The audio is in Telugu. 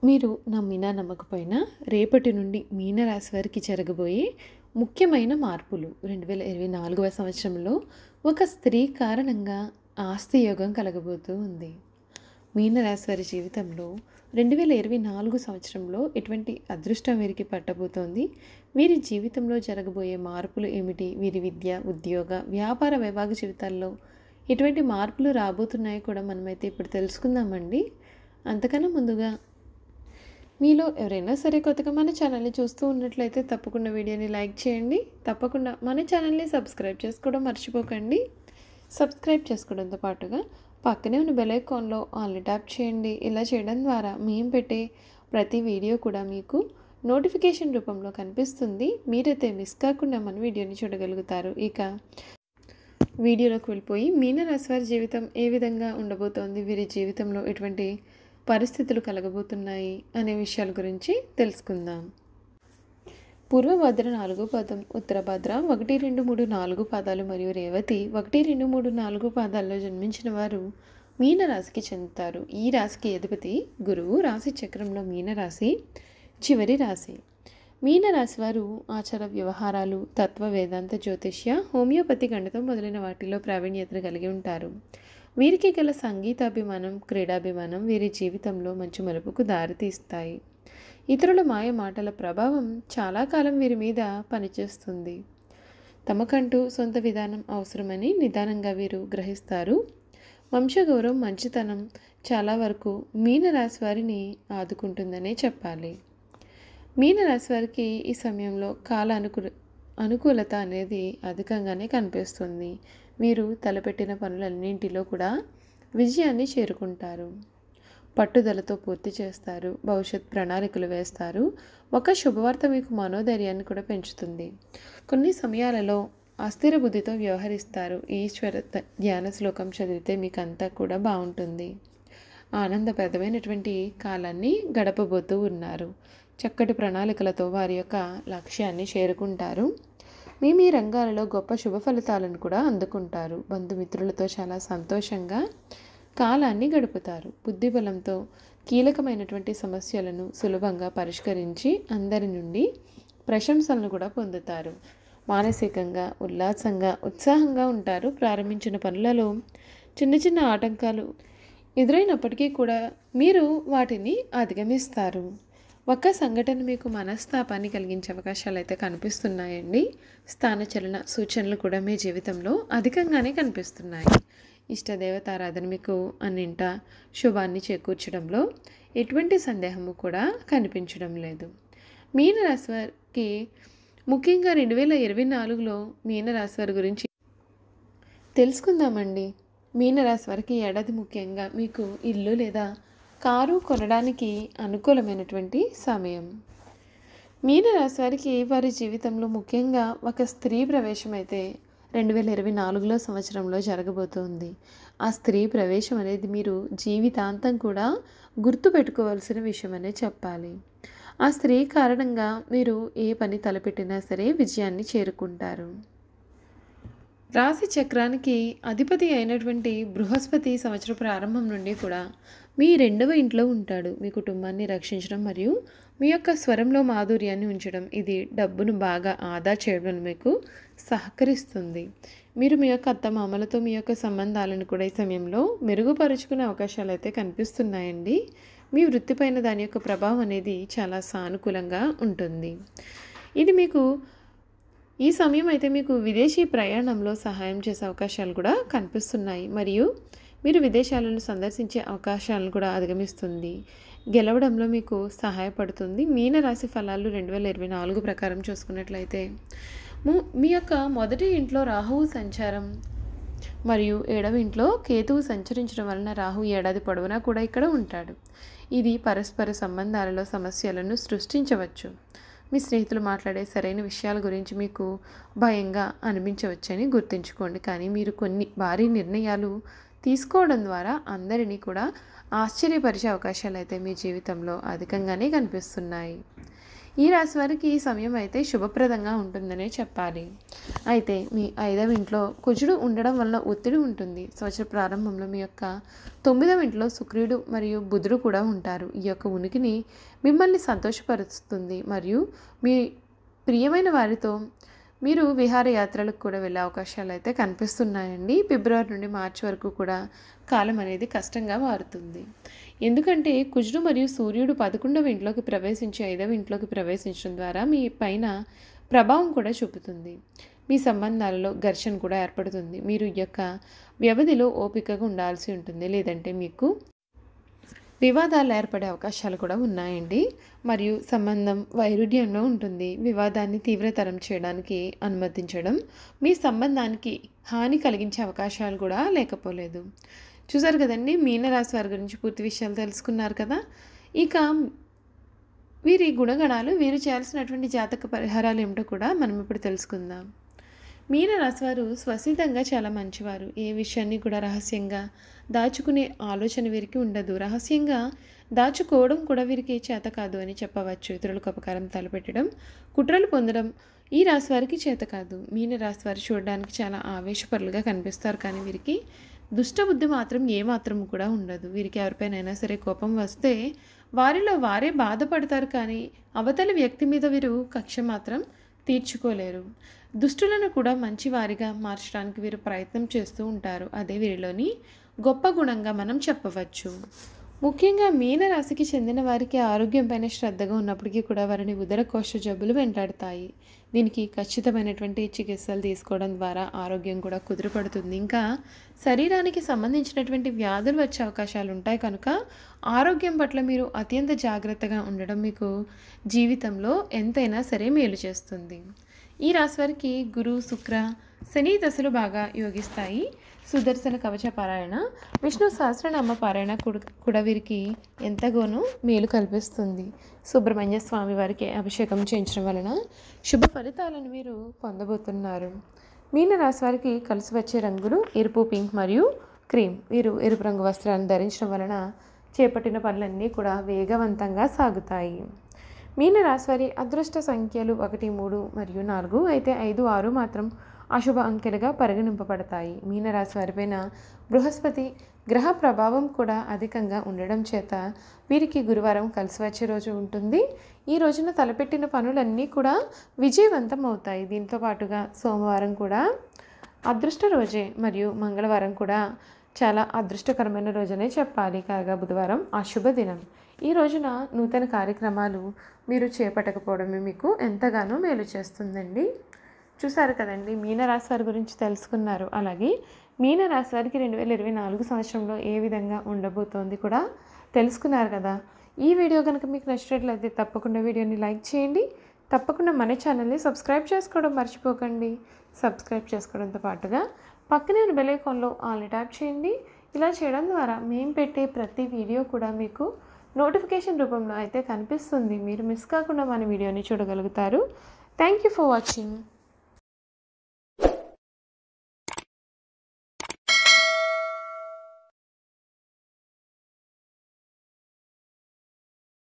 మీరు నమ్మినా నమ్మకపోయినా రేపటి నుండి మీనరాశి వారికి జరగబోయే ముఖ్యమైన మార్పులు 2024వ సంవత్సరంలో ఒక స్త్రీ కారణంగా ఆస్తి యోగం కలగబోతూ ఉంది. మీనరాశి వారి జీవితంలో 2024 సంవత్సరంలో ఎటువంటి అదృష్టం వీరికి పట్టబోతోంది? వీరి జీవితంలో జరగబోయే మార్పులు ఏమిటి? వీరి విద్య, ఉద్యోగ, వ్యాపార, వైవాహిక జీవితాల్లో ఎటువంటి మార్పులు రాబోతున్నాయో కూడా మనమైతే ఇప్పుడు తెలుసుకుందామండి. అంతకన్నా ముందుగా మీలో ఎవరైనా సరే కొత్తగా మన ఛానల్ని చూస్తూ ఉన్నట్లయితే తప్పకుండా వీడియోని లైక్ చేయండి. తప్పకుండా మన ఛానల్ని సబ్స్క్రైబ్ చేసుకోవడం మర్చిపోకండి. సబ్స్క్రైబ్ చేసుకోవడంతో పాటుగా పక్కనే ఉన్న బెల్ ఐకాన్లో ఆల్ని ట్యాప్ చేయండి. ఇలా చేయడం ద్వారా మేము పెట్టే ప్రతి వీడియో కూడా మీకు నోటిఫికేషన్ రూపంలో కనిపిస్తుంది. మీరైతే మిస్ కాకుండా మన వీడియోని చూడగలుగుతారు. ఇక వీడియోలోకి వెళ్ళిపోయి మీనరాశి వారి జీవితం ఏ విధంగా ఉండబోతోంది, వీరి జీవితంలో ఎటువంటి పరిస్థితులు కలగబోతున్నాయి అనే విషయాల గురించి తెలుసుకుందాం. పూర్వభద్ర 4 పాదం, ఉత్తరభద్ర 1, 2, 3, 4 పాదాలు మరియు రేవతి 1, 2, 3, 4 పాదాల్లో జన్మించిన వారు మీనరాశికి చెందుతారు. ఈ రాశికి అధిపతి గురువు. రాశి చక్రంలో మీనరాశి చివరి రాశి. మీనరాశి వారు ఆచార వ్యవహారాలు, తత్వ, వేదాంత, జ్యోతిష్య, హోమియోపతి, గణితం మొదలైన వాటిలో ప్రావీణ్యతను కలిగి ఉంటారు. వీరికి గల సంగీతాభిమానం, క్రీడాభిమానం వీరి జీవితంలో మంచి మలుపుకు దారితీస్తాయి. ఇతరుల మాయ మాటల ప్రభావం చాలా కాలం వీరి మీద పనిచేస్తుంది. తమకంటూ సొంత విధానం అవసరమని నిదానంగా వీరు గ్రహిస్తారు. వంశగౌరవం, మంచితనం చాలా వరకు మీనరాశి వారిని ఆదుకుంటుందనే చెప్పాలి. మీనరాశి వారికి ఈ సమయంలో అనుకూలత అనేది అధికంగానే కనిపిస్తుంది. వీరు తలపెట్టిన పనులన్నింటిలో కూడా విజయాన్ని చేరుకుంటారు. పట్టుదలతో పూర్తి చేస్తారు. భవిష్యత్ ప్రణాళికలు వేస్తారు. ఒక శుభవార్త మీకు మనోధైర్యాన్ని కూడా పెంచుతుంది. కొన్ని సమయాలలో అస్థిర బుద్ధితో వ్యవహరిస్తారు. ఈశ్వర ధ్యాన శ్లోకం చదివితే మీకు అంతా కూడా బాగుంటుంది. ఆనందప్రదమైనటువంటి కాలాన్ని గడపబోతూ ఉన్నారు. చక్కటి ప్రణాళికలతో వారి యొక్క లక్ష్యాన్ని చేరుకుంటారు. మీ రంగాలలో గొప్ప శుభ ఫలితాలను కూడా అందుకుంటారు. బంధుమిత్రులతో చాలా సంతోషంగా కాలాన్ని గడుపుతారు. బుద్ధిబలంతో కీలకమైనటువంటి సమస్యలను సులభంగా పరిష్కరించి అందరి నుండి ప్రశంసలను కూడా పొందుతారు. మానసికంగా ఉల్లాసంగా, ఉత్సాహంగా ఉంటారు. ప్రారంభించిన పనులలో చిన్న చిన్న ఆటంకాలు ఎదురైనప్పటికీ కూడా మీరు వాటిని అధిగమిస్తారు. ఒక సంఘటన మీకు మనస్తాపాన్ని కలిగించే అవకాశాలు అయితే కనిపిస్తున్నాయండి. స్థానచలన సూచనలు కూడా మీ జీవితంలో అధికంగానే కనిపిస్తున్నాయి. ఇష్టదేవతారాధన మీకు అన్నింట శుభాన్ని చేకూర్చడంలో ఎటువంటి సందేహము కూడా కనిపించడం లేదు. మీనరాశి వారికి ముఖ్యంగా 2024లో మీనరాశి వారి గురించి తెలుసుకుందామండి. మీనరాశి వారికి ఏడాది ముఖ్యంగా మీకు ఇల్లు లేదా కారు కొనడానికి అనుకూలమైనటువంటి సమయం. మీనరాశి వారికి వారి జీవితంలో ముఖ్యంగా ఒక స్త్రీ ప్రవేశం అయితే 2024లో సంవత్సరంలో జరగబోతోంది. ఆ స్త్రీ ప్రవేశం అనేది మీరు జీవితాంతం కూడా గుర్తుపెట్టుకోవాల్సిన విషయం అనే చెప్పాలి. ఆ స్త్రీ కారణంగా మీరు ఏ పని తలపెట్టినా సరే విజయాన్ని చేరుకుంటారు. రాశి చక్రానికి అధిపతి అయినటువంటి బృహస్పతి సంవత్సర ప్రారంభం నుండి కూడా మీ 2వ ఇంట్లో ఉంటాడు. మీ కుటుంబాన్ని రక్షించడం మరియు మీ యొక్క స్వరంలో మాధుర్యాన్ని ఉంచడం, ఇది డబ్బును బాగా ఆదా చేయడం మీకు సహకరిస్తుంది. మీరు మీ యొక్క అత్తమామలతో మీ యొక్క సంబంధాలను కూడా ఈ సమయంలో మెరుగుపరుచుకునే అవకాశాలు అయితే కనిపిస్తున్నాయండి. మీ వృత్తిపైన దాని యొక్క ప్రభావం అనేది చాలా సానుకూలంగా ఉంటుంది. ఇది మీకు ఈ సమయం అయితే మీకు విదేశీ ప్రయాణంలో సహాయం చేసే అవకాశాలు కూడా కనిపిస్తున్నాయి. మరియు మీరు విదేశాలను సందర్శించే అవకాశాలను కూడా అధిగమిస్తుంది. గెలవడంలో మీకు సహాయపడుతుంది. మీనరాశి ఫలాలు 2024 ప్రకారం చూసుకున్నట్లయితే మీ యొక్క మొదటి ఇంట్లో రాహువు సంచారం మరియు 7వ ఇంట్లో కేతువు సంచరించడం వలన రాహు ఏడాది పొడవునా కూడా ఇక్కడ ఉంటాడు. ఇది పరస్పర సంబంధాలలో సమస్యలను సృష్టించవచ్చు. మీ స్నేహితులు మాట్లాడే సరైన విషయాల గురించి మీకు భయంగా అనిపించవచ్చని గుర్తుంచుకోండి. కానీ మీరు కొన్ని భారీ నిర్ణయాలు తీసుకోవడం ద్వారా అందరినీ కూడా ఆశ్చర్యపరిచే అవకాశాలు అయితే మీ జీవితంలో అధికంగానే కనిపిస్తున్నాయి. ఈ రాశి వారికి ఈ సమయం అయితే శుభప్రదంగా ఉంటుందనే చెప్పాలి. అయితే మీ 5వ ఇంట్లో కుజుడు ఉండడం వలన ఒత్తిడి ఉంటుంది. సంవత్సర ప్రారంభంలో మీ యొక్క 9వ ఇంట్లో శుక్రుడు మరియు బుధుడు కూడా ఉంటారు. ఈ యొక్క ఉనికిని మిమ్మల్ని సంతోషపరుస్తుంది మరియు మీ ప్రియమైన వారితో మీరు విహారయాత్రలకు కూడా వెళ్ళే అవకాశాలు అయితే కనిపిస్తున్నాయండి. ఫిబ్రవరి నుండి మార్చి వరకు కూడా కాలం అనేది కష్టంగా మారుతుంది. ఎందుకంటే కుజుడు మరియు సూర్యుడు 11వ ఇంట్లోకి ప్రవేశించి 5వ ఇంట్లోకి ప్రవేశించడం ద్వారా మీ పైన ప్రభావం కూడా చూపుతుంది. మీ సంబంధాలలో ఘర్షణ కూడా ఏర్పడుతుంది. మీరు ఈ యొక్క వ్యవధిలో ఓపికగా ఉండాల్సి ఉంటుంది, లేదంటే మీకు వివాదాలు ఏర్పడే అవకాశాలు కూడా ఉన్నాయండి. మరియు సంబంధం వైరుధ్యంలో ఉంటుంది. వివాదాన్ని తీవ్రతరం చేయడానికి అనుమతించడం మీ సంబంధానికి హాని కలిగించే అవకాశాలు కూడా లేకపోలేదు. చూసారు కదండి, మీనరాశి వారి గురించి పూర్తి విషయాలు తెలుసుకున్నారు కదా. ఇక వీరి గుణగణాలు, వీరు చేయాల్సినటువంటి జాతక పరిహారాలు ఏమిటో కూడా మనం ఇప్పుడు తెలుసుకుందాం. మీనరాశివారు స్వసిద్ధంగా చాలా మంచివారు. ఏ విషయాన్ని కూడా రహస్యంగా దాచుకునే ఆలోచన వీరికి ఉండదు. రహస్యంగా దాచుకోవడం కూడా వీరికి చేత కాదు అని చెప్పవచ్చు. ఇతరులకు అపకారం తలపెట్టడం, కుట్రలు పొందడం ఈ రాశి వారికి చేత కాదు. మీనరాశి వారు చూడడానికి చాలా ఆవేశపరులుగా కనిపిస్తారు, కానీ వీరికి దుష్టబుద్ధి మాత్రం ఏమాత్రం కూడా ఉండదు. వీరికి ఎవరిపైనైనా సరే కోపం వస్తే వారిలో వారే బాధపడతారు, కానీ అవతలి వ్యక్తి మీద వీరు కక్ష మాత్రం తీర్చుకోలేరు. దుష్టులను కూడా మంచివారిగా మార్చడానికి వీరు ప్రయత్నం చేస్తూ ఉంటారు. అదే వీరిలోని గొప్ప గుణంగా మనం చెప్పవచ్చు. ముఖ్యంగా మీనరాశికి చెందిన వారికి ఆరోగ్యం పైన శ్రద్ధగా ఉన్నప్పటికీ కూడా వారిని ఉదరకోశ జబ్బులు వెంటాడుతాయి. దీనికి ఖచ్చితమైనటువంటి చికిత్సలు తీసుకోవడం ద్వారా ఆరోగ్యం కూడా కుదురుపడుతుంది. ఇంకా శరీరానికి సంబంధించినటువంటి వ్యాధులు వచ్చే అవకాశాలు ఉంటాయి కనుక ఆరోగ్యం పట్ల మీరు అత్యంత జాగ్రత్తగా ఉండడం మీకు జీవితంలో ఎంతైనా సరే మేలు చేస్తుంది. ఈ రాశి వారికి గురు, శుక్ర, శని దశలు బాగా యోగిస్తాయి. సుదర్శన కవచ పారాయణ, విష్ణు సహస్రనామ పారాయణ కూడా వీరికి ఎంతగానో మేలు కల్పిస్తుంది. సుబ్రహ్మణ్య స్వామి వారికి అభిషేకం చేయించడం వలన శుభ ఫలితాలను వీరు పొందబోతున్నారు. మీనరాశి వారికి కలిసి వచ్చే రంగులు ఎరుపు, పింక్ మరియు క్రీమ్. వీరు ఎరుపు రంగు వస్త్రాలను ధరించడం వలన చేపట్టిన పనులన్నీ కూడా వేగవంతంగా సాగుతాయి. మీనరాశి వారి అదృష్ట సంఖ్యలు 1, 3 మరియు 4. అయితే 5, 6 మాత్రం అశుభ అంకెలుగా పరిగణింపబడతాయి. మీనరాశి వారిపైన బృహస్పతి గ్రహ ప్రభావం కూడా అధికంగా ఉండడం చేత వీరికి గురువారం కలిసి వచ్చే రోజు ఉంటుంది. ఈ రోజున తలపెట్టిన పనులన్నీ కూడా విజయవంతం అవుతాయి. దీంతో పాటుగా సోమవారం కూడా అదృష్ట రోజే మరియు మంగళవారం కూడా చాలా అదృష్టకరమైన రోజనే చెప్పాలి. కాగా బుధవారం అశుభ దినం. ఈ రోజున నూతన కార్యక్రమాలు మీరు చేపట్టకపోవడమే మీకు ఎంతగానో మేలు చేస్తుందండి. చూసారు కదండి, మీనరాశి వారి గురించి తెలుసుకున్నారు. అలాగే మీనరాశి వారికి 2024 సంవత్సరంలో ఏ విధంగా ఉండబోతోంది కూడా తెలుసుకున్నారు కదా. ఈ వీడియో కనుక మీకు నచ్చినట్లయితే తప్పకుండా వీడియోని లైక్ చేయండి. తప్పకుండా మన ఛానల్ని సబ్స్క్రైబ్ చేసుకోవడం మర్చిపోకండి. సబ్స్క్రైబ్ చేసుకోవడంతో పాటుగా పక్కనే ఉన్న బెల్ ఐకాన్లో ఆల్ని ట్యాప్ చేయండి. ఇలా చేయడం ద్వారా మేము పెట్టే ప్రతి వీడియో కూడా మీకు నోటిఫికేషన్ రూపంలో అయితే కనిపిస్తుంది. మీరు మిస్ కాకుండా మన వీడియోని చూడగలుగుతారు. Thank you for watching.